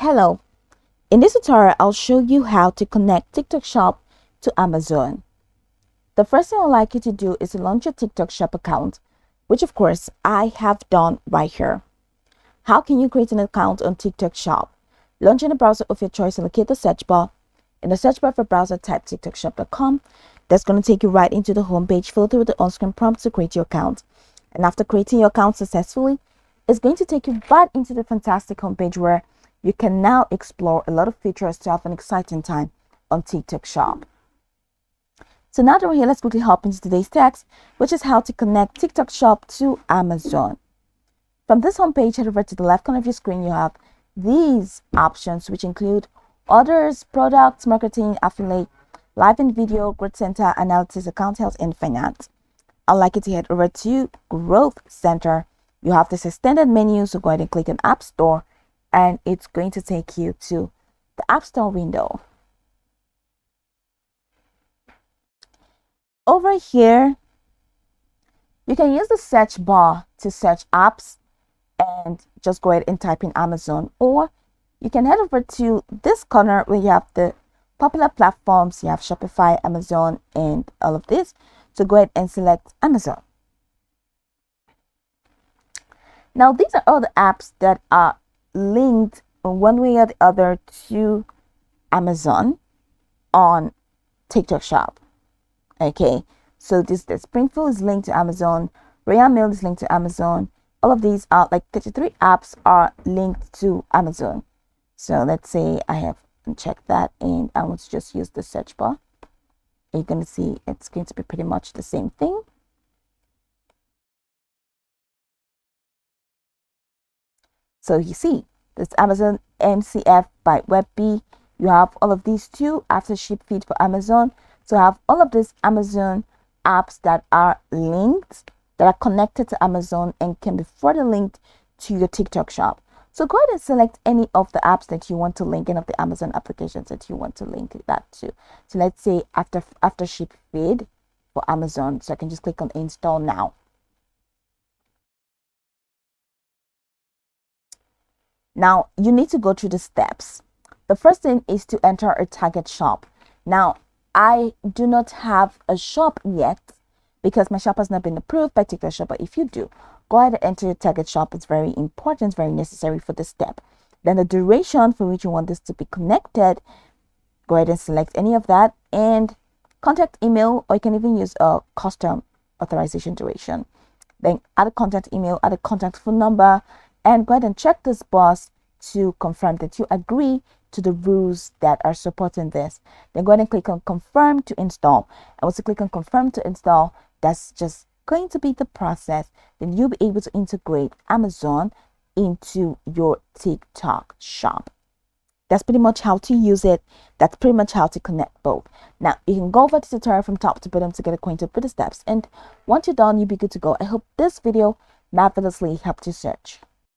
Hello, in this tutorial I'll show you how to connect TikTok Shop to Amazon. The first thing I'd like you to do is to launch your TikTok Shop account, which of course I have done right here. How can you create an account on TikTok Shop? Launch in a browser of your choice and locate the search bar. In the search bar of a browser, type tiktokshop.com. That's going to take you right into the home page. Fill through the on-screen prompt to create your account. And after creating your account successfully, it's going to take you right into the fantastic homepage where you can now explore a lot of features to have an exciting time on TikTok Shop. So now that we're here, let's quickly hop into today's text, which is how to connect TikTok Shop to Amazon. From this homepage, head over to the left corner of your screen. You have these options, which include orders, products, marketing, affiliate, live and video, growth center, analytics, account health, and finance. I'd like you to head over to Growth Center. You have this extended menu, so go ahead and click on App Store, and it's going to take you to the App Store window. Over here, you can use the search bar to search apps and just go ahead and type in Amazon, or you can head over to this corner where you have the popular platforms. You have Shopify, Amazon, and all of this. So go ahead and select Amazon. Now, these are all the apps that are linked in one way or the other to Amazon on TikTok Shop. Okay, so the Springfield is linked to Amazon, Royal Mail is linked to Amazon. All of these are like 33 apps are linked to Amazon. So let's say I have checked that and I want to just use the search bar. You're going to see it's going to be pretty much the same thing. So you see, this Amazon MCF by WebB. You have all of these two after ship feed for Amazon. So I have all of these Amazon apps that are linked, that are connected to Amazon and can be further linked to your TikTok Shop. So go ahead and select any of the apps that you want to link, any of the Amazon applications that you want to link that to. So let's say after ship feed for Amazon. So I can just click on install now. Now you need to go through the steps. The first thing is to enter a target shop. Now I do not have a shop yet because my shop has not been approved by TikTok Shop. But if you do, go ahead and enter your target shop. It's very important, very necessary for this step. Then the duration for which you want this to be connected, go ahead and select any of that, and contact email, or you can even use a custom authorization duration. Then add a contact email, add a contact phone number, and go ahead and check this box to confirm that you agree to the rules that are supporting this. Then go ahead and click on confirm to install. And once you click on confirm to install, that's just going to be the process. Then you'll be able to integrate Amazon into your TikTok Shop. That's pretty much how to use it. That's pretty much how to connect both. Now you can go over the tutorial from top to bottom to get acquainted with the steps, and once you're done, you'll be good to go. I hope this video marvelously helped you search.